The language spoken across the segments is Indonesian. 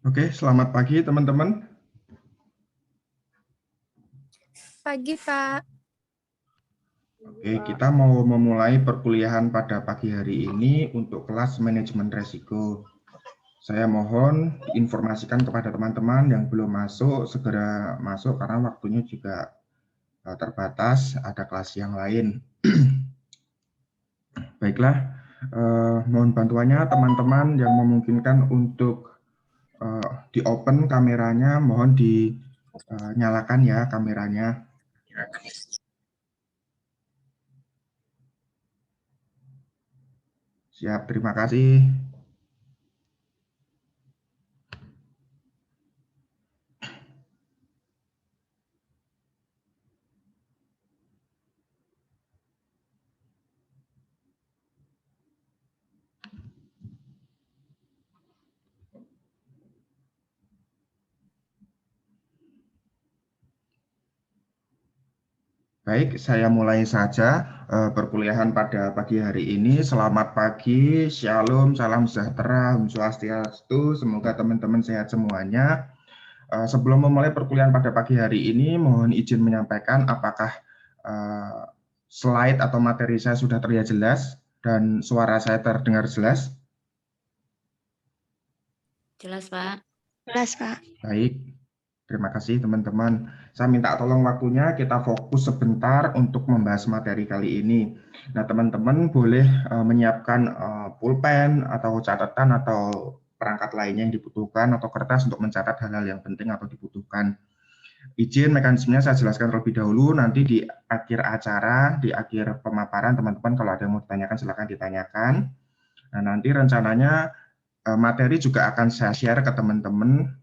Oke, selamat pagi teman-teman. Pagi, Pak. Oke, kita mau memulai perkuliahan pada pagi hari ini untuk kelas manajemen resiko. Saya mohon diinformasikan kepada teman-teman yang belum masuk, segera masuk karena waktunya juga terbatas, ada kelas yang lain. Baiklah, mohon bantuannya teman-teman yang memungkinkan untuk di-open kameranya, mohon dinyalakan ya kameranya. Siap, terima kasih. Baik, saya mulai saja perkuliahan pada pagi hari ini. Selamat pagi, shalom, salam sejahtera, om swastiastu. Semoga teman-teman sehat semuanya. Sebelum memulai perkuliahan pada pagi hari ini, mohon izin menyampaikan apakah slide atau materi saya sudah terlihat jelas dan suara saya terdengar jelas? Jelas, Pak. Jelas, Pak. Baik. Terima kasih teman-teman. Saya minta tolong waktunya, kita fokus sebentar untuk membahas materi kali ini. Nah teman-teman boleh menyiapkan pulpen atau catatan atau perangkat lainnya yang dibutuhkan atau kertas untuk mencatat hal-hal yang penting atau dibutuhkan. Izin mekanismenya saya jelaskan terlebih dahulu, nanti di akhir acara, di akhir pemaparan teman-teman kalau ada yang mau ditanyakan silakan ditanyakan. Nah nanti rencananya materi juga akan saya share ke teman-teman.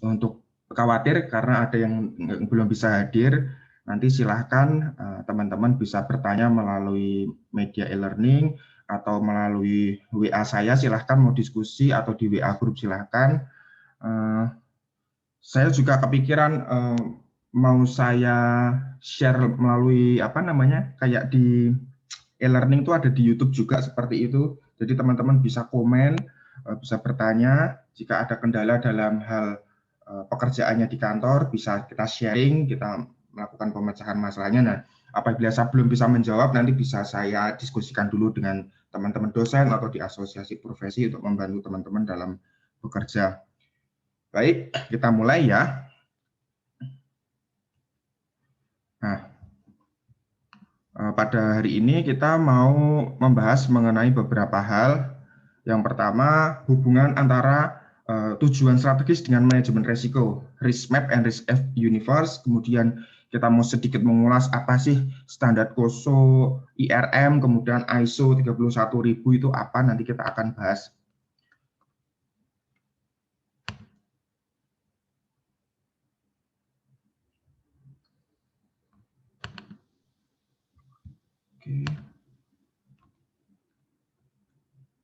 Untuk khawatir karena ada yang belum bisa hadir, nanti silahkan teman-teman bisa bertanya melalui media e-learning atau melalui WA saya, silahkan mau diskusi atau di WA grup silahkan. Saya juga kepikiran mau saya share melalui apa namanya, kayak di e-learning itu ada di YouTube juga seperti itu. Jadi teman-teman bisa komen, bisa bertanya jika ada kendala dalam hal pekerjaannya di kantor, bisa kita sharing, kita melakukan pemecahan masalahnya. Nah, apabila saya belum bisa menjawab, nanti bisa saya diskusikan dulu dengan teman-teman dosen atau di asosiasi profesi untuk membantu teman-teman dalam bekerja. Baik, kita mulai ya. Nah, pada hari ini kita mau membahas mengenai beberapa hal. Yang pertama, hubungan antara tujuan strategis dengan manajemen risiko, risk map and risk universe. Kemudian kita mau sedikit mengulas apa sih standar COSO, IRM, kemudian ISO 31000 itu apa, nanti kita akan bahas.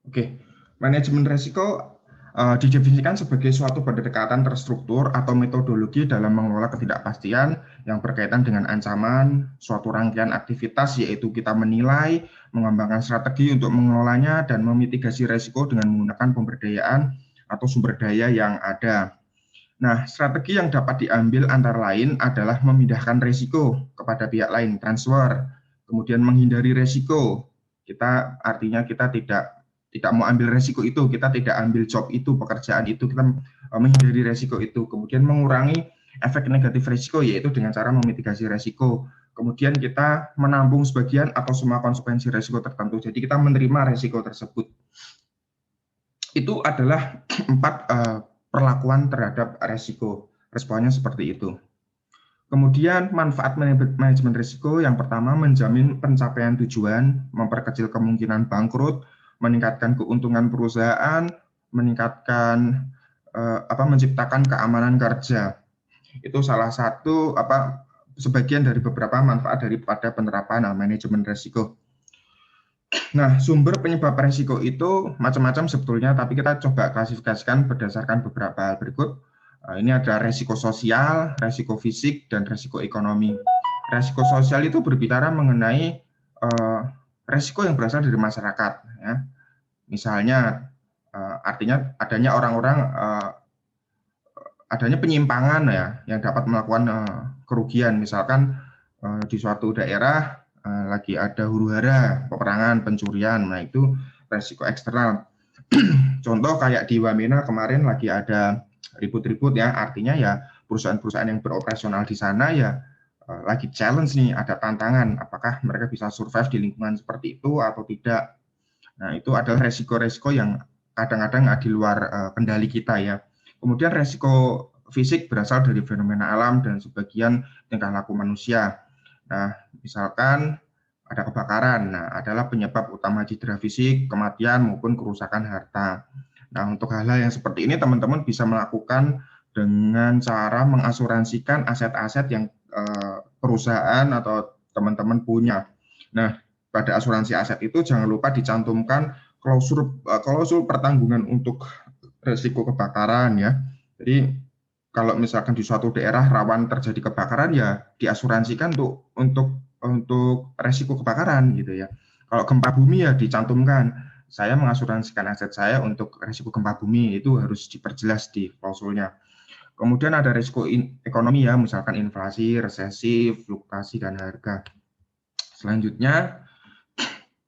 Oke, manajemen risiko didefinisikan sebagai suatu pendekatan terstruktur atau metodologi dalam mengelola ketidakpastian yang berkaitan dengan ancaman suatu rangkaian aktivitas, yaitu kita menilai, mengembangkan strategi untuk mengelolanya, dan memitigasi risiko dengan menggunakan pemberdayaan atau sumber daya yang ada. Nah, strategi yang dapat diambil antara lain adalah memindahkan risiko kepada pihak lain, transfer, kemudian menghindari risiko. Artinya kita tidak mau ambil resiko itu, kita tidak ambil job itu, pekerjaan itu, kita menghindari resiko itu. Kemudian mengurangi efek negatif resiko, yaitu dengan cara memitigasi resiko. Kemudian kita menampung sebagian atau semua konsekuensi resiko tertentu. Jadi kita menerima resiko tersebut. Itu adalah 4 perlakuan terhadap resiko. Responnya seperti itu. Kemudian manfaat manajemen risiko yang pertama menjamin pencapaian tujuan, memperkecil kemungkinan bangkrut, meningkatkan keuntungan perusahaan, meningkatkan menciptakan keamanan kerja. Itu salah satu sebagian dari beberapa manfaat daripada penerapan manajemen risiko. Nah, sumber penyebab risiko itu macam-macam sebetulnya, tapi kita coba klasifikasikan berdasarkan beberapa hal berikut. Ini ada risiko sosial, risiko fisik, dan risiko ekonomi. Risiko sosial itu berbicara mengenai risiko yang berasal dari masyarakat. Ya. Misalnya, artinya adanya orang-orang adanya penyimpangan ya yang dapat melakukan kerugian. Misalkan di suatu daerah lagi ada huru-hara, peperangan, pencurian. Nah, itu resiko eksternal. Contoh kayak di Wamena kemarin lagi ada ribut-ribut ya, artinya ya perusahaan-perusahaan yang beroperasional di sana ya lagi challenge nih, ada tantangan, apakah mereka bisa survive di lingkungan seperti itu atau tidak. Nah, itu adalah resiko-resiko yang kadang-kadang di luar kendali kita ya. Kemudian resiko fisik berasal dari fenomena alam dan sebagian tingkah laku manusia. Nah, misalkan ada kebakaran, nah adalah penyebab utama cedera fisik, kematian maupun kerusakan harta. Nah, untuk hal-hal yang seperti ini teman-teman bisa melakukan dengan cara mengasuransikan aset-aset yang perusahaan atau teman-teman punya. Nah, pada asuransi aset itu jangan lupa dicantumkan klausul pertanggungan untuk risiko kebakaran ya. Jadi kalau misalkan di suatu daerah rawan terjadi kebakaran ya diasuransikan untuk risiko kebakaran gitu ya. Kalau gempa bumi ya dicantumkan saya mengasuransikan aset saya untuk risiko gempa bumi, itu harus diperjelas di klausulnya. Kemudian ada risiko ekonomi ya, misalkan inflasi, resesi, fluktuasi dan harga. Selanjutnya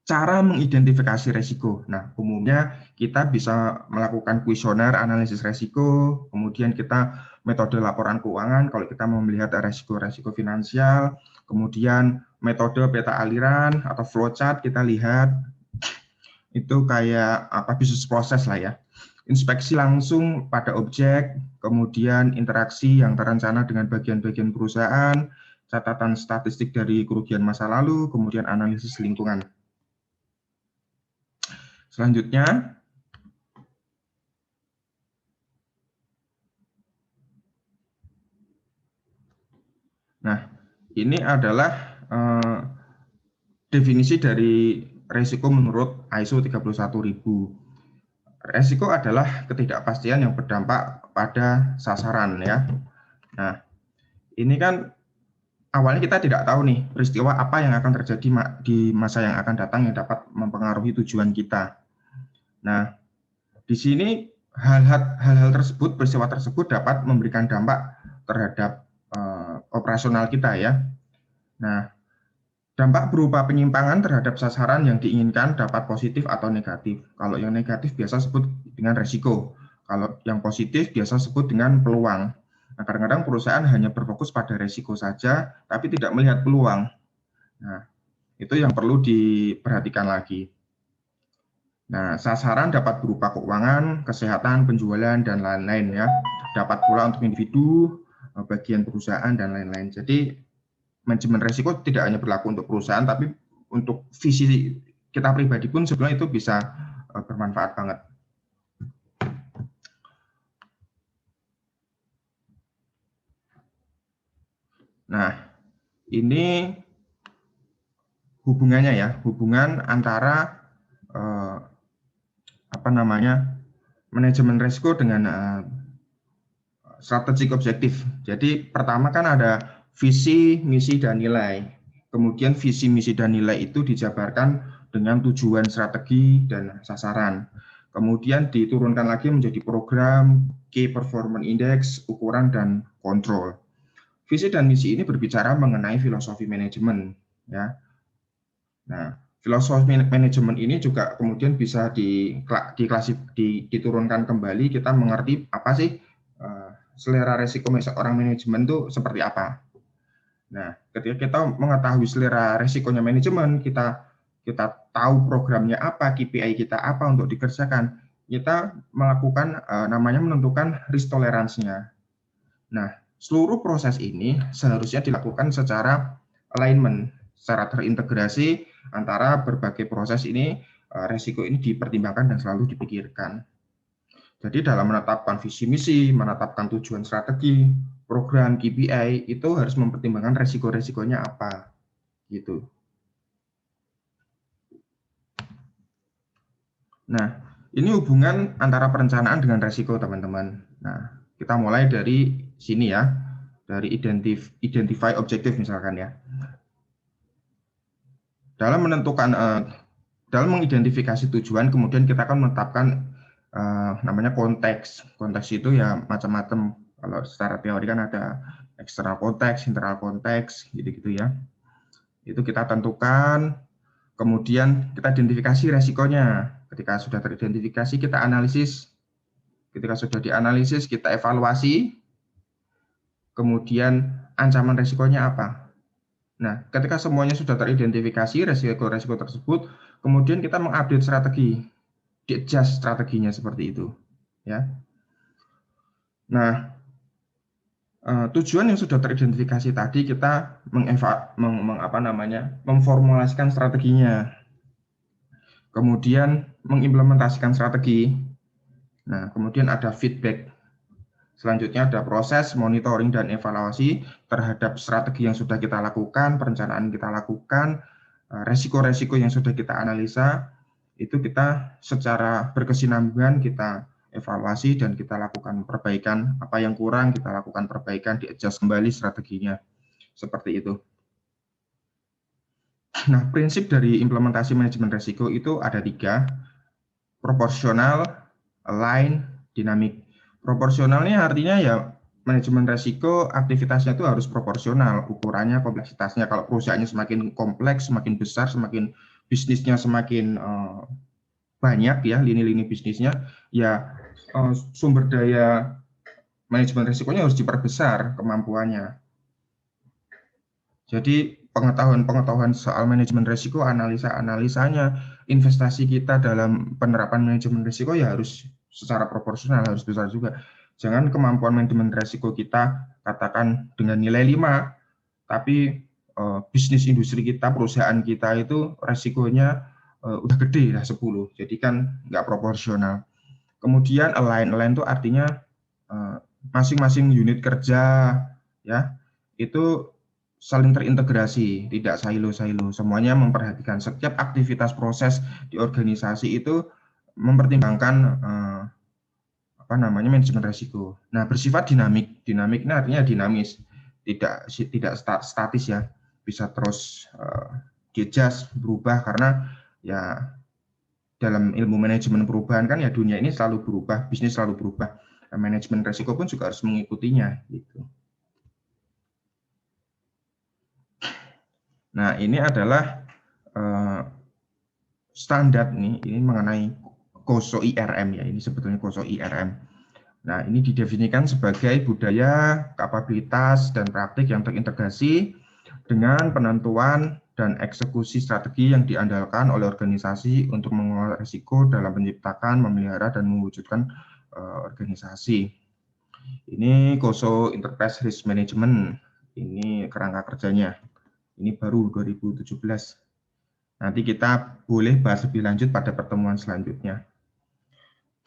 cara mengidentifikasi risiko. Nah, umumnya kita bisa melakukan kuesioner analisis risiko, kemudian kita metode laporan keuangan kalau kita mau melihat risiko-risiko finansial, kemudian metode peta aliran atau flowchart kita lihat itu kayak apa bisnis proses lah ya. Inspeksi langsung pada objek, kemudian interaksi yang terencana dengan bagian-bagian perusahaan, catatan statistik dari kerugian masa lalu, kemudian analisis lingkungan. Selanjutnya, nah ini adalah definisi dari risiko menurut ISO 31000. Risiko adalah ketidakpastian yang berdampak pada sasaran ya. Nah, ini kan awalnya kita tidak tahu nih peristiwa apa yang akan terjadi di masa yang akan datang yang dapat mempengaruhi tujuan kita. Nah, di sini hal-hal tersebut, peristiwa tersebut dapat memberikan dampak terhadap operasional kita ya. Nah, dampak berupa penyimpangan terhadap sasaran yang diinginkan dapat positif atau negatif. Kalau yang negatif biasa sebut dengan resiko. Kalau yang positif biasa sebut dengan peluang. Nah, kadang-kadang perusahaan hanya berfokus pada resiko saja, tapi tidak melihat peluang. Nah, itu yang perlu diperhatikan lagi. Nah, sasaran dapat berupa keuangan, kesehatan, penjualan, dan lain-lain ya. Dapat pula untuk individu, bagian perusahaan, dan lain-lain. Jadi, manajemen resiko tidak hanya berlaku untuk perusahaan, tapi untuk visi kita pribadi pun sebenarnya itu bisa bermanfaat banget. Nah, ini hubungannya ya, hubungan antara manajemen risiko dengan strategic objektif. Jadi pertama kan ada visi, misi, dan nilai. Kemudian visi, misi, dan nilai itu dijabarkan dengan tujuan, strategi, dan sasaran. Kemudian diturunkan lagi menjadi program, key performance index, ukuran, dan kontrol. Visi dan misi ini berbicara mengenai filosofi manajemen, ya. Nah, filosofi manajemen ini juga kemudian bisa diturunkan kembali, kita mengerti apa sih selera risiko orang manajemen itu seperti apa. Nah, ketika kita mengetahui selera risikonya manajemen, kita tahu programnya apa, KPI kita apa untuk dikerjakan, kita melakukan namanya menentukan risk tolerance-nya. Nah, seluruh proses ini seharusnya dilakukan secara alignment, secara terintegrasi antara berbagai proses ini, risiko ini dipertimbangkan dan selalu dipikirkan. Jadi dalam menetapkan visi misi, menetapkan tujuan strategi, program KPI itu harus mempertimbangkan risiko-risikonya apa, gitu. Nah, ini hubungan antara perencanaan dengan risiko, teman-teman. Nah, kita mulai dari sini ya, dari identify objektif misalkan ya. Dalam menentukan, dalam mengidentifikasi tujuan, kemudian kita akan menetapkan namanya konteks. Konteks itu ya macam-macam. Kalau secara teori kan ada external konteks, internal konteks, gitu-gitu ya. Itu kita tentukan, kemudian kita identifikasi resikonya. Ketika sudah teridentifikasi, kita analisis. Ketika sudah dianalisis, kita evaluasi, kemudian ancaman resikonya apa. Nah, ketika semuanya sudah teridentifikasi resiko-resiko tersebut, kemudian kita mengupdate strategi, di-adjust strateginya seperti itu, ya. Nah, tujuan yang sudah teridentifikasi tadi kita memformulasikan strateginya, kemudian mengimplementasikan strategi. Nah, kemudian ada feedback. Selanjutnya ada proses monitoring dan evaluasi terhadap strategi yang sudah kita lakukan, perencanaan kita lakukan, resiko-resiko yang sudah kita analisa, itu kita secara berkesinambungan kita evaluasi dan kita lakukan perbaikan. Apa yang kurang kita lakukan perbaikan, di-adjust kembali strateginya. Seperti itu. Nah, prinsip dari implementasi manajemen resiko itu ada 3, proporsional, align, dinamik. Proporsionalnya artinya ya manajemen resiko aktivitasnya itu harus proporsional, ukurannya, kompleksitasnya. Kalau perusahaannya semakin kompleks, semakin besar, semakin bisnisnya semakin banyak ya lini-lini bisnisnya, ya sumber daya manajemen risikonya harus diperbesar kemampuannya. Jadi pengetahuan soal manajemen risiko, analisa-analisanya, investasi kita dalam penerapan manajemen risiko ya harus secara proporsional, harus besar juga. Jangan kemampuan manajemen risiko kita katakan dengan nilai 5, tapi bisnis industri kita, perusahaan kita itu resikonya udah gede lah 10, jadi kan nggak proporsional. Kemudian align itu artinya masing-masing unit kerja ya itu saling terintegrasi, tidak silo-silo. Semuanya memperhatikan setiap aktivitas proses di organisasi itu mempertimbangkan manajemen risiko. Nah, bersifat dinamik. Dinamiknya artinya dinamis, tidak statis ya. Bisa terus di-adjust, berubah karena ya dalam ilmu manajemen perubahan kan ya dunia ini selalu berubah, bisnis selalu berubah. Nah, manajemen risiko pun juga harus mengikutinya gitu. Nah, ini adalah standar nih, ini mengenai KOSO IRM ya, ini sebetulnya KOSO IRM. Nah, ini didefinisikan sebagai budaya, kapabilitas, dan praktik yang terintegrasi dengan penentuan dan eksekusi strategi yang diandalkan oleh organisasi untuk mengelola risiko dalam menciptakan, memelihara, dan mewujudkan organisasi. Ini KOSO Enterprise Risk Management, ini kerangka kerjanya. Ini baru 2017. Nanti kita boleh bahas lebih lanjut pada pertemuan selanjutnya.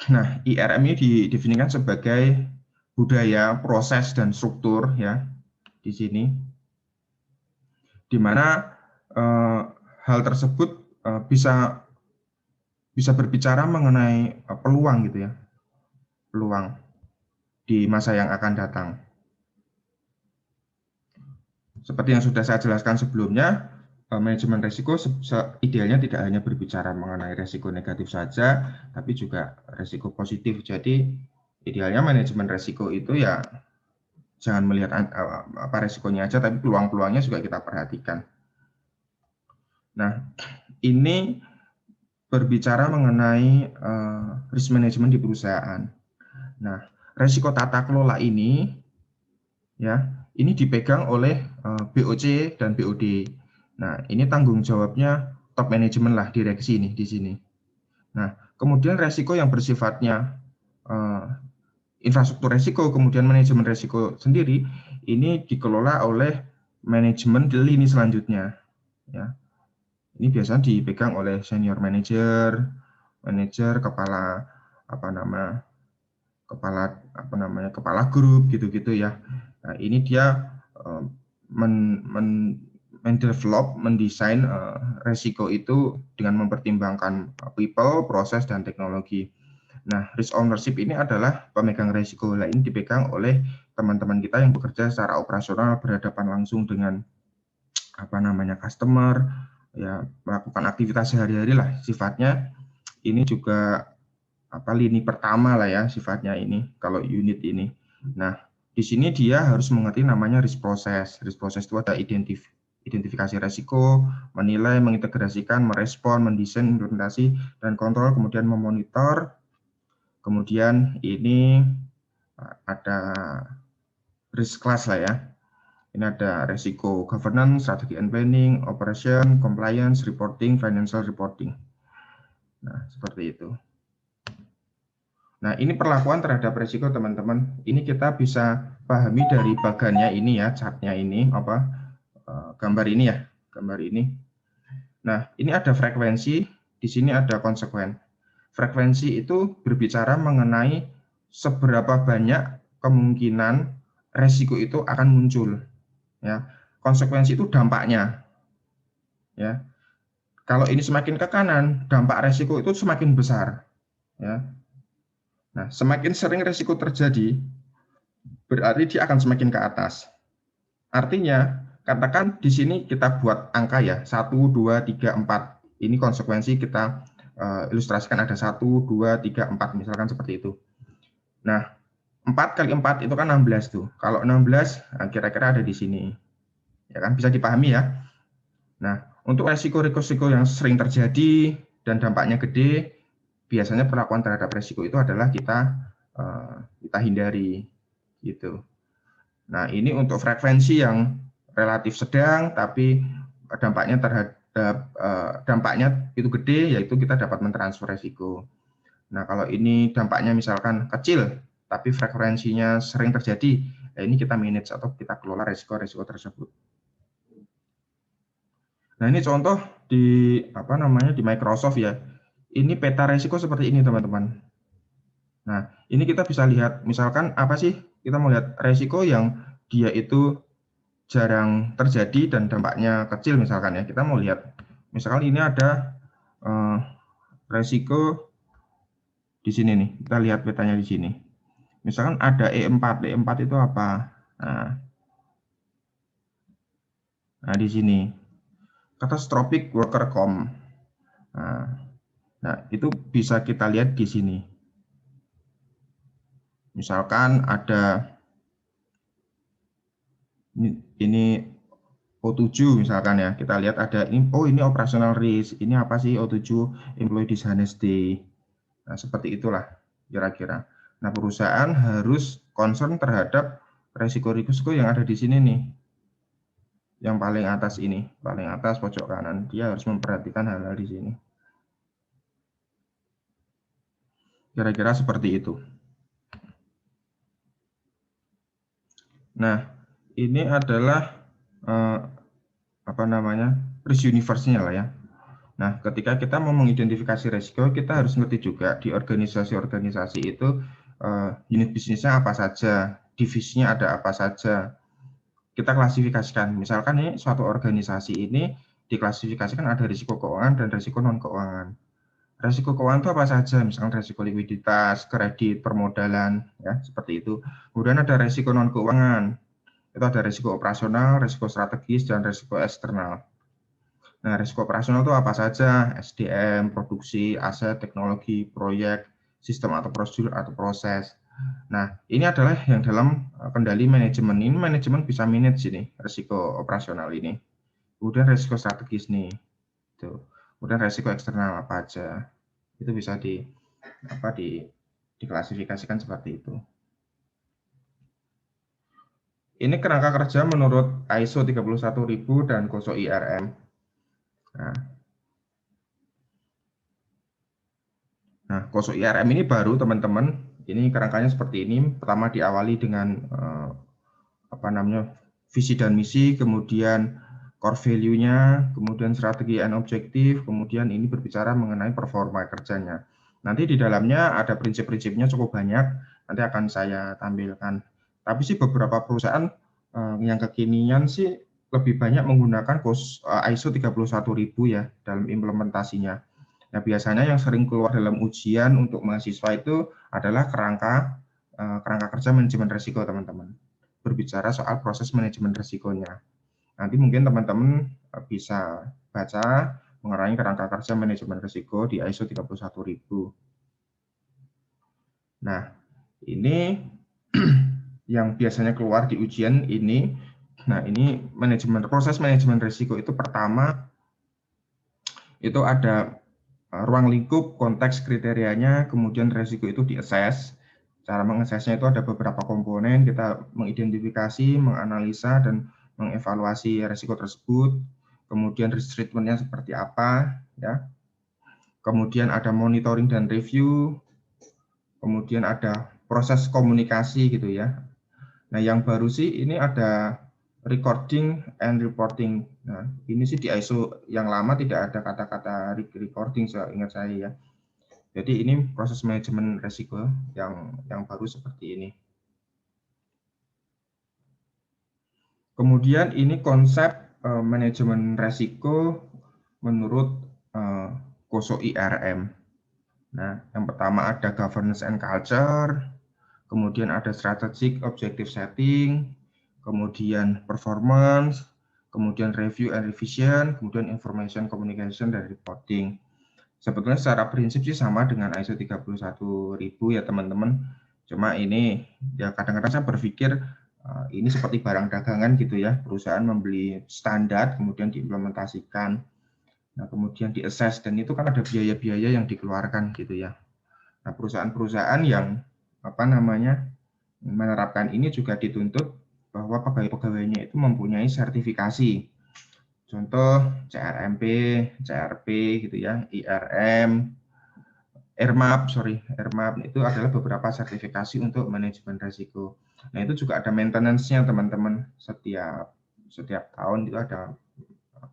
Nah, IRM ini didefinisikan sebagai budaya, proses, dan struktur ya di sini, di mana hal tersebut bisa berbicara mengenai peluang gitu ya, peluang di masa yang akan datang. Seperti yang sudah saya jelaskan sebelumnya, manajemen risiko idealnya tidak hanya berbicara mengenai risiko negatif saja, tapi juga risiko positif. Jadi idealnya manajemen risiko itu ya jangan melihat apa risikonya aja, tapi peluang-peluangnya juga kita perhatikan. Nah, ini berbicara mengenai risk management di perusahaan. Nah, risiko tata kelola ini ya, ini dipegang oleh BOC dan BOD. Nah, ini tanggung jawabnya top manajemen lah, direksi nih di sini. Nah, kemudian resiko yang bersifatnya infrastruktur resiko, kemudian manajemen resiko sendiri, ini dikelola oleh manajemen di lini selanjutnya. Ya, ini biasanya dipegang oleh senior manager, kepala kepala grup gitu-gitu ya. Nah, ini dia mendesain resiko itu dengan mempertimbangkan people, proses, dan teknologi. Nah, risk ownership ini adalah pemegang resiko lain dipegang oleh teman-teman kita yang bekerja secara operasional, berhadapan langsung dengan customer, ya melakukan aktivitas sehari-hari lah sifatnya. Ini juga lini pertama lah ya sifatnya ini kalau unit ini. Nah, Di sini dia harus mengerti namanya risk process. Risk process itu ada identifikasi resiko, menilai, mengintegrasikan, merespon, mendesain, implementasi, dan kontrol, kemudian memonitor. Kemudian ini ada risk class lah ya. Ini ada resiko governance, strategi and planning, operation, compliance, reporting, financial reporting. Nah, seperti itu. Nah, ini perlakuan terhadap resiko, teman-teman. Ini kita bisa pahami dari bagannya ini ya, chartnya ini, gambar ini ya, gambar ini. Nah, ini ada frekuensi, di sini ada konsekuen. Frekuensi itu berbicara mengenai seberapa banyak kemungkinan resiko itu akan muncul. Ya, konsekuensi itu dampaknya. Ya, kalau ini semakin ke kanan, dampak resiko itu semakin besar. Ya, nah semakin sering resiko terjadi, berarti dia akan semakin ke atas. Artinya, katakan di sini kita buat angka ya, 1, 2, 3, 4. Ini konsekuensi kita ilustrasikan ada 1, 2, 3, 4, misalkan seperti itu. Nah, 4 kali 4 itu kan 16 tuh. Kalau 16, kira-kira ada di sini. Ya kan, bisa dipahami ya. Nah, untuk resiko-resiko yang sering terjadi dan dampaknya gede, biasanya perlakuan terhadap resiko itu adalah kita hindari gitu. Nah, ini untuk frekuensi yang relatif sedang tapi dampaknya itu gede, yaitu kita dapat mentransfer resiko. Nah, kalau ini dampaknya misalkan kecil tapi frekuensinya sering terjadi, ini kita manage atau kita kelola resiko-resiko tersebut. Nah, ini contoh di di Microsoft ya. Ini peta resiko seperti ini, teman-teman. Nah, ini kita bisa lihat misalkan apa sih? Kita mau lihat resiko yang dia itu jarang terjadi dan dampaknya kecil misalkan ya. Kita mau lihat misalkan ini ada resiko di sini nih. Kita lihat petanya di sini. Misalkan ada E4. E4 itu apa? Nah, di sini catastrophic worker comp. Nah, itu bisa kita lihat di sini. Misalkan ada ini O7 misalkan ya, kita lihat ada ini, oh ini operational risk, ini apa sih O7 employee dishonesty. Nah, seperti itulah kira-kira. Nah, perusahaan harus concern terhadap resiko-risiko yang ada di sini nih. Yang paling atas ini, paling atas pojok kanan, dia harus memperhatikan hal-hal di sini. Kira-kira seperti itu. Nah, ini adalah risk universe-nya lah ya. Nah, ketika kita mau mengidentifikasi resiko, kita harus ngerti juga di organisasi-organisasi itu unit bisnisnya apa saja, divisinya ada apa saja. Kita klasifikasikan. Misalkan nih suatu organisasi ini diklasifikasikan ada risiko keuangan dan risiko non keuangan. Risiko keuangan itu apa saja? Misalkan risiko likuiditas, kredit, permodalan, ya seperti itu. Kemudian ada risiko non keuangan. Itu ada risiko operasional, risiko strategis, dan risiko eksternal. Nah, risiko operasional itu apa saja? SDM, produksi, aset, teknologi, proyek, sistem atau prosedur atau proses. Nah, ini adalah yang dalam kendali manajemen. Ini manajemen bisa manage ini, risiko operasional ini. Kemudian risiko strategis nih. Tuh. Kemudian risiko eksternal apa aja. Itu bisa diklasifikasikan seperti itu. Ini kerangka kerja menurut ISO 31000 dan KOSO IRM. Nah, KOSO IRM ini baru, teman-teman. Ini kerangkanya seperti ini. Pertama diawali dengan visi dan misi, kemudian core value-nya, kemudian strategi and objektif, kemudian ini berbicara mengenai performa kerjanya. Nanti di dalamnya ada prinsip-prinsipnya cukup banyak, nanti akan saya tampilkan. Tapi sih beberapa perusahaan yang kekinian sih lebih banyak menggunakan ISO 31000 ya dalam implementasinya. Nah, biasanya yang sering keluar dalam ujian untuk mahasiswa itu adalah kerangka kerja manajemen risiko, teman-teman. Berbicara soal proses manajemen risikonya. Nanti mungkin teman-teman bisa baca mengenai kerangka kerja manajemen risiko di ISO 31000. Nah, ini yang biasanya keluar di ujian ini. Nah, ini proses manajemen risiko itu pertama itu ada ruang lingkup, konteks kriterianya, kemudian risiko itu diassess. Cara mengaksesnya itu ada beberapa komponen, kita mengidentifikasi, menganalisa, dan mengevaluasi risiko tersebut. Kemudian risk treatment-nya seperti apa, ya. Kemudian ada monitoring dan review. Kemudian ada proses komunikasi gitu ya. Nah, yang baru sih ini ada recording and reporting. Nah, ini sih di ISO yang lama tidak ada kata-kata recording, seingat saya ya. Jadi ini proses manajemen risiko yang baru seperti ini. Kemudian ini konsep manajemen risiko menurut KOSO IRM. Nah, yang pertama ada governance and culture, kemudian ada strategic objective setting, kemudian performance, kemudian review and revision, kemudian information communication dan reporting. Sebetulnya secara prinsip sih sama dengan ISO 31000 ya teman-teman. Cuma ini ya kadang-kadang saya berpikir ini seperti barang dagangan gitu ya. Perusahaan membeli standar kemudian diimplementasikan. Nah, kemudian diassess dan itu kan ada biaya-biaya yang dikeluarkan gitu ya. Nah, perusahaan-perusahaan yang menerapkan ini juga dituntut bahwa pegawai-pegawainya itu mempunyai sertifikasi. Contoh CRMP, CRP gitu ya, IRM, RMAP itu adalah beberapa sertifikasi untuk manajemen risiko. Nah, itu juga ada maintenance-nya teman-teman. Setiap tahun itu ada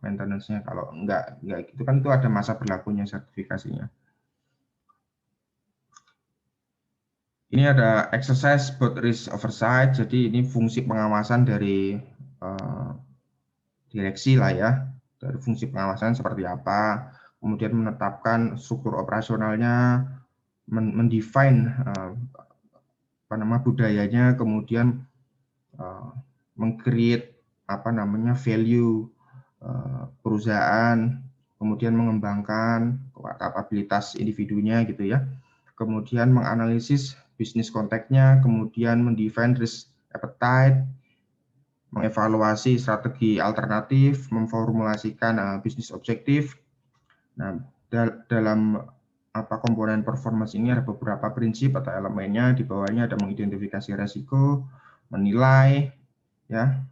maintenance-nya. Kalau enggak gitu kan itu ada masa berlakunya sertifikasinya. Ini ada exercise board risk oversight. Jadi ini fungsi pengawasan dari direksi lah ya. Dari fungsi pengawasan seperti apa. Kemudian menetapkan struktur operasionalnya, mendefine budayanya, kemudian meng-create value perusahaan, kemudian mengembangkan kapabilitas individunya gitu ya. Kemudian menganalisis bisnis konteksnya, kemudian mendefine risk appetite, mengevaluasi strategi alternatif, memformulasikan bisnis objektif. Nah, dalam komponen performance ini ada beberapa prinsip atau elemennya. Di bawahnya ada mengidentifikasi risiko, menilai, ya.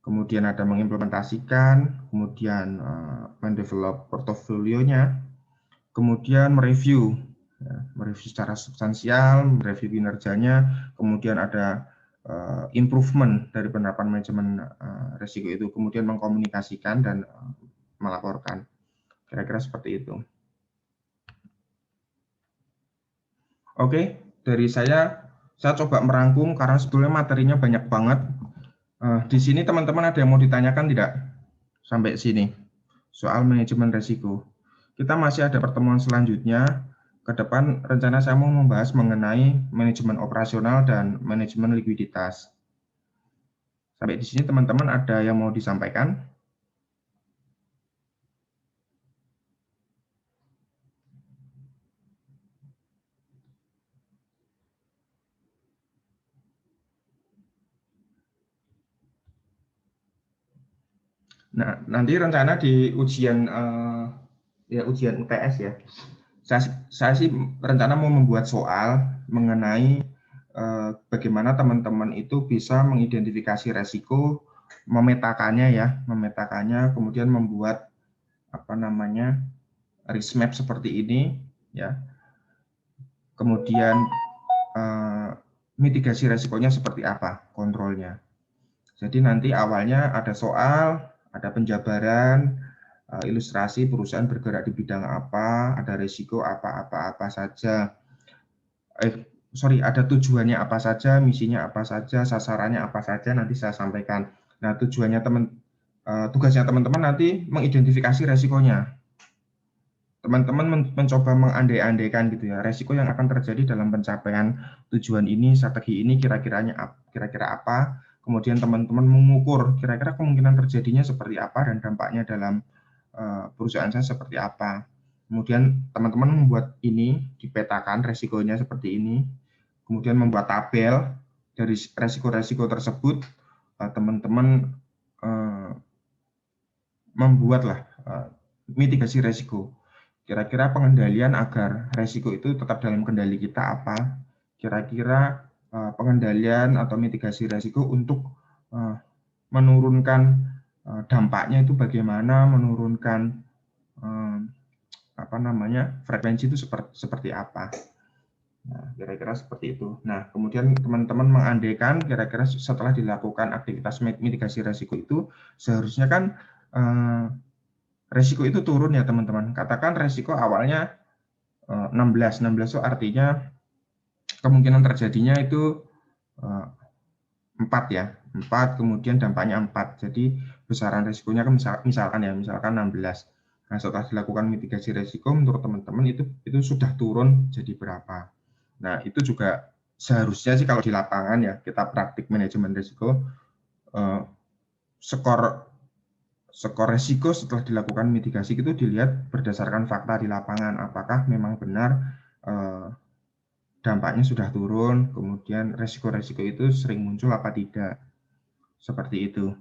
Kemudian ada mengimplementasikan, kemudian mendevelop portofolionya, kemudian mereview, ya, mereview secara substansial, mereview kinerjanya, kemudian ada improvement dari penerapan manajemen risiko itu, kemudian mengkomunikasikan dan melaporkan. Kira-kira seperti itu. Oke, dari saya coba merangkum karena sebetulnya materinya banyak banget. Di sini teman-teman ada yang mau ditanyakan tidak? Sampai sini, soal manajemen risiko. Kita masih ada pertemuan selanjutnya. Ke depan rencana saya mau membahas mengenai manajemen operasional dan manajemen likuiditas. Sampai di sini teman-teman ada yang mau disampaikan? Nah, nanti rencana di ujian ujian UTS ya. Saya sih rencana mau membuat soal mengenai bagaimana teman-teman itu bisa mengidentifikasi resiko, memetakannya, kemudian membuat risk map seperti ini, ya. Kemudian mitigasi resikonya seperti apa, kontrolnya. Jadi nanti awalnya ada soal, ada penjabaran, ilustrasi perusahaan bergerak di bidang apa, ada risiko apa saja. Ada tujuannya apa saja, misinya apa saja, sasarannya apa saja, nanti saya sampaikan. Nah, tugasnya teman-teman nanti mengidentifikasi resikonya. Teman-teman mencoba mengandai-andaikan gitu ya, resiko yang akan terjadi dalam pencapaian tujuan ini, strategi ini kira-kira apa, kemudian teman-teman mengukur kira-kira kemungkinan terjadinya seperti apa dan dampaknya dalam perusahaan saya seperti apa. Kemudian teman-teman membuat ini, dipetakan resikonya seperti ini, kemudian membuat tabel dari resiko-resiko tersebut, teman-teman membuatlah mitigasi resiko. Kira-kira pengendalian agar resiko itu tetap dalam kendali kita apa? Kira-kira pengendalian atau mitigasi resiko untuk menurunkan dampaknya itu bagaimana, menurunkan frekuensi itu seperti apa. Nah, kira-kira seperti itu. Nah, kemudian teman-teman mengandaikan kira-kira setelah dilakukan aktivitas mitigasi resiko itu, seharusnya kan resiko itu turun ya teman-teman. Katakan resiko awalnya 16 itu artinya kemungkinan terjadinya itu 4 ya, 4 kemudian dampaknya 4. Jadi besaran resikonya kan misalkan 16. Nah, setelah dilakukan mitigasi resiko menurut teman-teman itu sudah turun jadi berapa. Nah, itu juga seharusnya sih kalau di lapangan ya, kita praktik manajemen risiko, skor resiko setelah dilakukan mitigasi itu dilihat berdasarkan fakta di lapangan, apakah memang benar dampaknya sudah turun, kemudian resiko-resiko itu sering muncul apa tidak, seperti itu.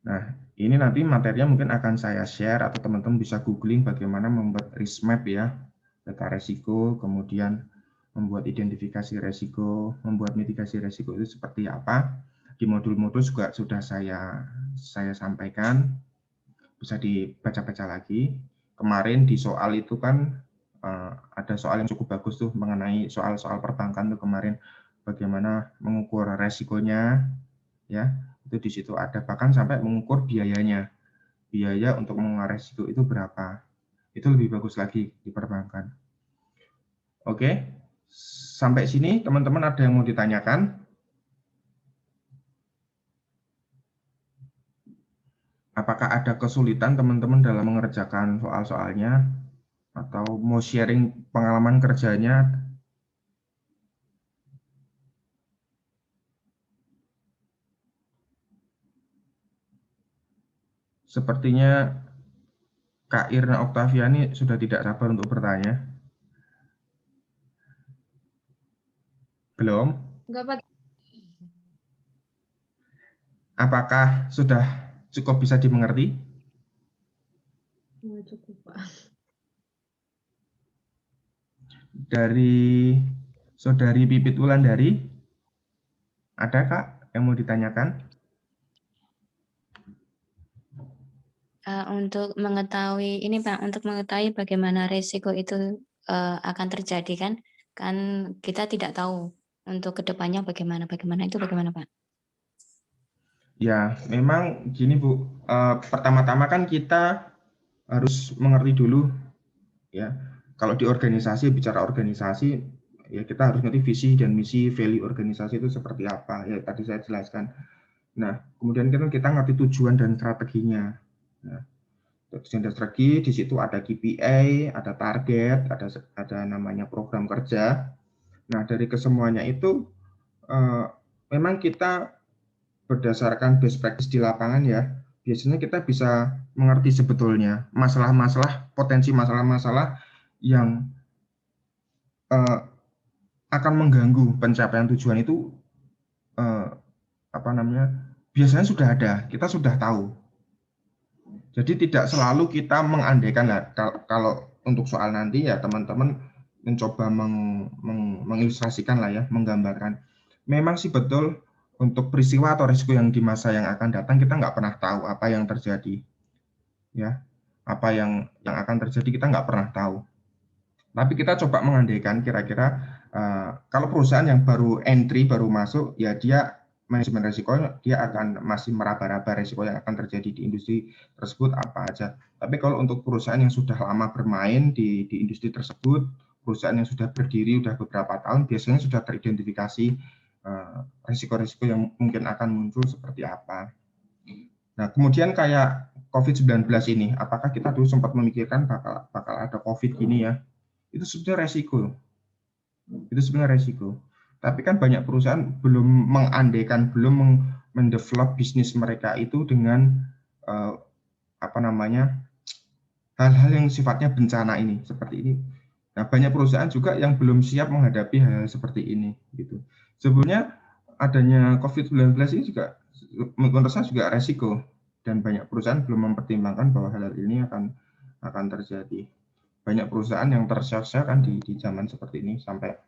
Nah, ini nanti materinya mungkin akan saya share atau teman-teman bisa googling bagaimana membuat risk map ya, data resiko, kemudian membuat identifikasi resiko, membuat mitigasi resiko itu seperti apa. Di modul-modul juga sudah saya sampaikan, bisa dibaca-baca lagi. Kemarin di soal itu kan ada soal yang cukup bagus tuh mengenai soal-soal perbankan tuh kemarin, bagaimana mengukur resikonya ya. Itu di situ ada bahkan sampai mengukur biayanya. Biaya untuk mengukur resiko itu berapa. Itu lebih bagus lagi di perbankan. Oke. Sampai sini teman-teman ada yang mau ditanyakan? Apakah ada kesulitan teman-teman dalam mengerjakan soal-soalnya atau mau sharing pengalaman kerjanya? Sepertinya Kak Irna Oktaviani sudah tidak sabar untuk bertanya. Belum? Enggak, Pak. Apakah sudah cukup bisa dimengerti? Enggak cukup, Pak. Dari Saudari Pipit Wulandari, ada Kak yang mau ditanyakan? Untuk mengetahui ini Pak, untuk mengetahui bagaimana resiko itu akan terjadi kan kita tidak tahu untuk kedepannya bagaimana itu bagaimana Pak? Ya, memang gini Bu, pertama-tama kan kita harus mengerti dulu ya. Kalau di organisasi, bicara organisasi, ya kita harus ngerti visi dan misi, value organisasi itu seperti apa. Ya tadi saya jelaskan. Nah, kemudian kita ngerti tujuan dan strateginya. Nah, tujuan dan strategi di situ ada KPI, ada target, ada namanya program kerja. Nah, dari kesemuanya itu memang kita berdasarkan best practice di lapangan ya, biasanya kita bisa mengerti sebetulnya masalah-masalah, potensi masalah-masalah yang akan mengganggu pencapaian tujuan itu biasanya sudah ada, kita sudah tahu. Jadi tidak selalu kita mengandaikan lah. Kalau untuk soal nanti ya teman-teman mencoba mengilustrasikan lah ya, menggambarkan. Memang sih betul untuk peristiwa atau risiko yang di masa yang akan datang kita nggak pernah tahu apa yang terjadi, ya apa yang akan terjadi kita nggak pernah tahu. Tapi kita coba mengandaikan kira-kira kalau perusahaan yang baru entry, baru masuk, ya dia manajemen risiko dia akan masih meraba-raba risiko yang akan terjadi di industri tersebut apa aja. Tapi kalau untuk perusahaan yang sudah lama bermain di industri tersebut, perusahaan yang sudah berdiri sudah beberapa tahun, biasanya sudah teridentifikasi risiko-risiko yang mungkin akan muncul seperti apa. Nah, kemudian kayak COVID-19 ini, apakah kita dulu sempat memikirkan bakal ada COVID gini ya? Itu sebenarnya resiko. Itu sebenarnya resiko. Tapi kan banyak perusahaan belum mengandaikan, belum mendevelop bisnis mereka itu dengan hal-hal yang sifatnya bencana ini, seperti ini. Nah, banyak perusahaan juga yang belum siap menghadapi hal seperti ini gitu. Sebenarnya adanya COVID-19 ini juga menurut saya juga resiko, dan banyak perusahaan belum mempertimbangkan bahwa hal ini akan terjadi. Banyak perusahaan yang terseok-seok kan di zaman seperti ini sampai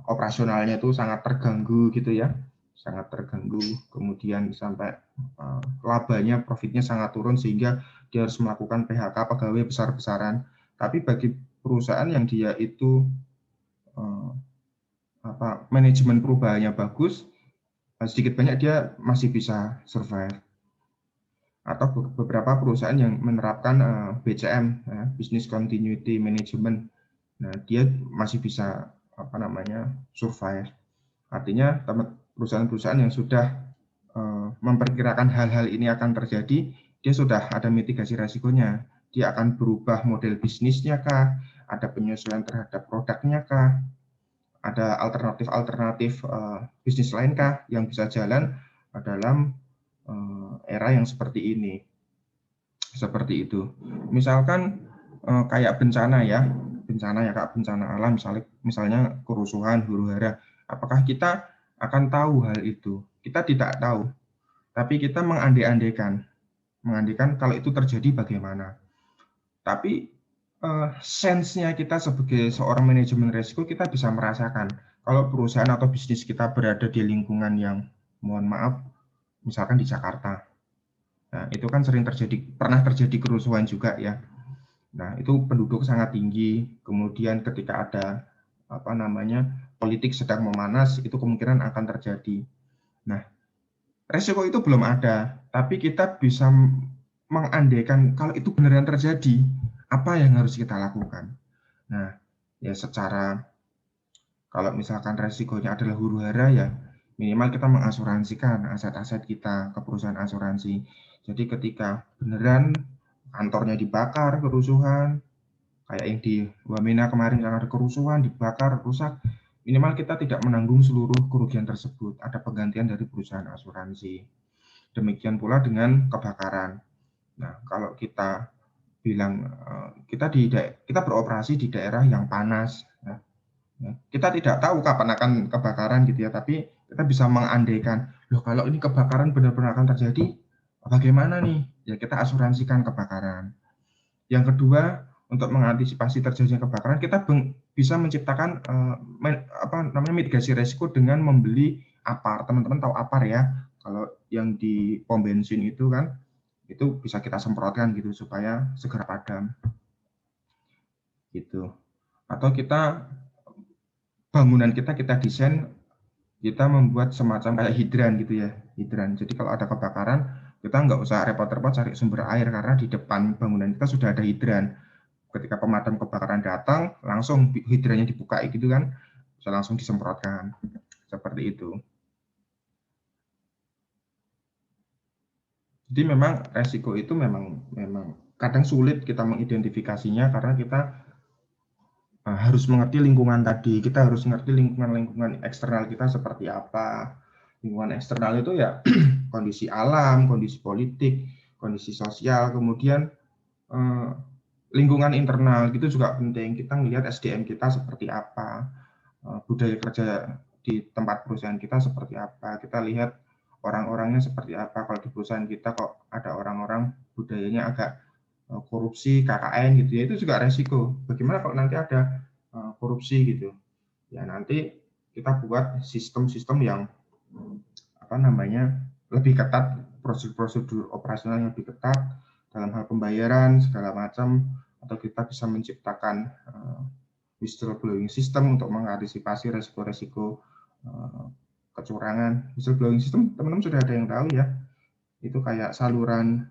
operasionalnya itu sangat terganggu gitu ya, sangat terganggu, kemudian sampai labanya, profitnya sangat turun sehingga dia harus melakukan PHK pegawai besar-besaran. Tapi bagi perusahaan yang dia itu manajemen perubahannya bagus, sedikit banyak dia masih bisa survive. Atau beberapa perusahaan yang menerapkan BCM, Business Continuity Management, nah dia masih bisa survive. Artinya perusahaan-perusahaan yang sudah memperkirakan hal-hal ini akan terjadi, dia sudah ada mitigasi resikonya. Dia akan berubah model bisnisnya kah, ada penyesuaian terhadap produknya kah, ada alternatif bisnis lain kah yang bisa jalan dalam era yang seperti ini. Seperti itu. Misalkan kayak bencana ya Kak, bencana alam, misalnya kerusuhan, huru-hara. Apakah kita akan tahu hal itu? Kita tidak tahu. Tapi kita mengandai-andaikan kalau itu terjadi bagaimana. Tapi sense-nya kita sebagai seorang manajemen risiko, kita bisa merasakan kalau perusahaan atau bisnis kita berada di lingkungan yang, mohon maaf, misalkan di Jakarta. Nah, itu kan pernah terjadi kerusuhan juga ya. Nah, itu penduduk sangat tinggi, kemudian ketika ada politik sedang memanas, itu kemungkinan akan terjadi. Nah, resiko itu belum ada, tapi kita bisa mengandaikan kalau itu beneran terjadi, apa yang harus kita lakukan. Nah, ya kalau misalkan resikonya adalah huru-hara, ya minimal kita mengasuransikan aset-aset kita ke perusahaan asuransi. Jadi ketika beneran kantornya dibakar, kerusuhan, kayak yang di Wamena kemarin yang ada kerusuhan, dibakar, rusak, minimal kita tidak menanggung seluruh kerugian tersebut. Ada penggantian dari perusahaan asuransi. Demikian pula dengan kebakaran. Nah, kalau kita bilang kita beroperasi di daerah yang panas, kita tidak tahu kapan akan kebakaran gitu ya, tapi kita bisa mengandaikan, loh kalau ini kebakaran benar-benar akan terjadi, bagaimana nih? Ya kita asuransikan kebakaran. Yang kedua, untuk mengantisipasi terjadinya kebakaran, kita bisa menciptakan mitigasi resiko dengan membeli APAR. Teman-teman tahu APAR ya? Kalau yang di pom bensin itu kan, itu bisa kita semprotkan gitu supaya segera padam. Gitu. Atau bangunan kita desain, kita membuat semacam kayak hidran gitu ya, hidran. Jadi kalau ada kebakaran, kita nggak usah repot-repot cari sumber air karena di depan bangunan kita sudah ada hidran. Ketika pemadam kebakaran datang, langsung hidrannya dibuka gitu kan, bisa langsung disemprotkan. Seperti itu. Jadi memang resiko itu memang kadang sulit kita mengidentifikasinya karena kita harus mengerti lingkungan tadi. Kita harus mengerti lingkungan eksternal kita seperti apa. Lingkungan eksternal itu ya kondisi alam, kondisi politik, kondisi sosial, kemudian lingkungan internal gitu juga penting. Kita melihat SDM kita seperti apa, budaya kerja di tempat perusahaan kita seperti apa. Kita lihat orang-orangnya seperti apa. Kalau di perusahaan kita kok ada orang-orang budayanya agak korupsi, KKN gitu ya, itu juga resiko. Bagaimana kalau nanti ada korupsi gitu? Ya nanti kita buat sistem-sistem yang lebih ketat, prosedur operasional yang lebih ketat dalam hal pembayaran segala macam, atau kita bisa menciptakan whistleblowing system untuk mengantisipasi resiko-resiko kecurangan. Whistleblowing system teman-teman sudah ada yang tahu ya, itu kayak saluran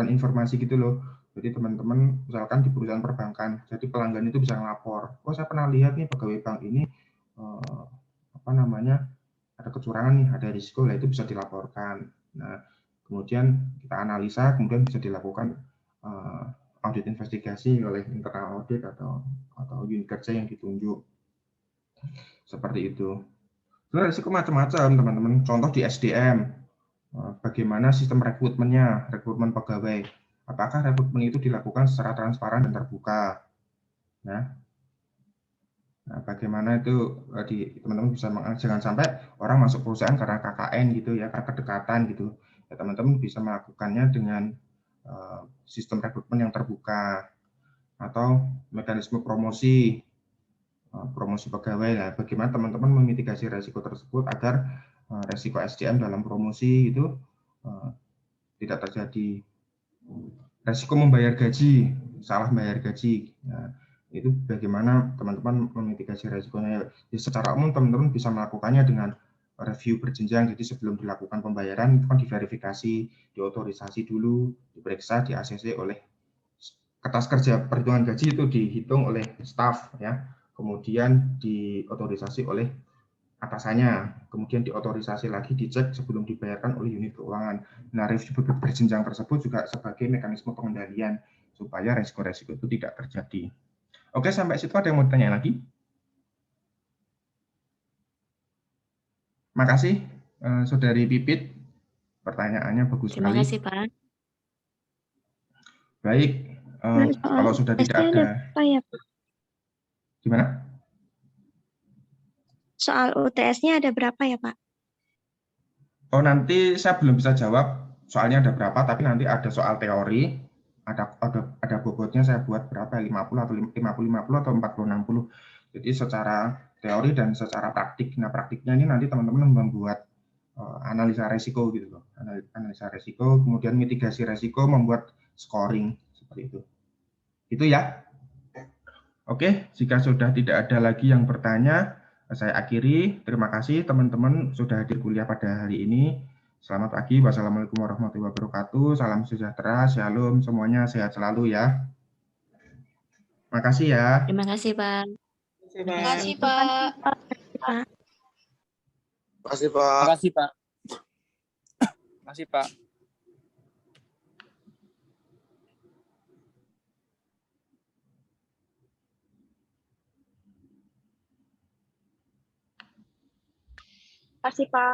informasi gitu loh. Jadi teman-teman misalkan di perusahaan perbankan, jadi pelanggan itu bisa ngelapor, oh saya pernah lihat nih pegawai bank ini ada kecurangan nih, ada risiko, lah itu bisa dilaporkan. Nah, kemudian kita analisa, kemudian bisa dilakukan audit investigasi oleh internal audit atau unit kerja yang ditunjuk. Seperti itu. Sebenarnya risiko macam-macam, teman-teman. Contoh di SDM, bagaimana sistem rekrutmennya, rekrutmen pegawai. Apakah rekrutmen itu dilakukan secara transparan dan terbuka? Nah, Nah, bagaimana itu teman-teman bisa jangan sampai orang masuk perusahaan karena KKN gitu ya, karena kedekatan gitu. Ya, teman-teman bisa melakukannya dengan sistem rekrutmen yang terbuka atau mekanisme promosi pegawai. Nah, bagaimana teman-teman memitigasi resiko tersebut agar resiko SDM dalam promosi itu tidak terjadi. Resiko membayar gaji, salah membayar gaji. Nah, itu bagaimana teman-teman memitigasi resikonya. Jadi secara umum teman-teman bisa melakukannya dengan review berjenjang. Jadi sebelum dilakukan pembayaran itu kan diverifikasi, diotorisasi dulu, diperiksa, di ACC oleh kertas kerja perhitungan gaji, itu dihitung oleh staf ya. Kemudian diotorisasi oleh atasannya, kemudian diotorisasi lagi, dicek sebelum dibayarkan oleh unit keuangan. Nah, review berjenjang tersebut juga sebagai mekanisme pengendalian supaya resiko-resiko itu tidak terjadi. Oke, sampai situ ada yang mau tanya lagi? Makasih, Saudari Pipit. Pertanyaannya bagus Terima sekali. kasih, Pak. Baik, kalau sudah tidak ada... Apa ya, Pak? Gimana? Soal UTS-nya ada berapa ya, Pak? Oh, nanti saya belum bisa jawab soalnya ada berapa, tapi nanti ada soal teori, ada bobotnya saya buat berapa, 50 atau 50-50 atau 40-60. Jadi secara teori dan secara praktik. Nah, praktiknya ini nanti teman-teman membuat analisa resiko gitu loh. Analisa resiko, kemudian mitigasi resiko, membuat scoring seperti itu. Itu ya. Oke, jika sudah tidak ada lagi yang bertanya, saya akhiri. Terima kasih teman-teman sudah hadir kuliah pada hari ini. Selamat pagi. Wassalamualaikum warahmatullahi wabarakatuh. Salam sejahtera, shalom, semuanya sehat selalu ya. Makasih ya. Terima kasih, Pak. Terima kasih, Pak. Pak. Makasih, Pak. Makasih, Pak. Makasih, Pak. Kasih, Pak.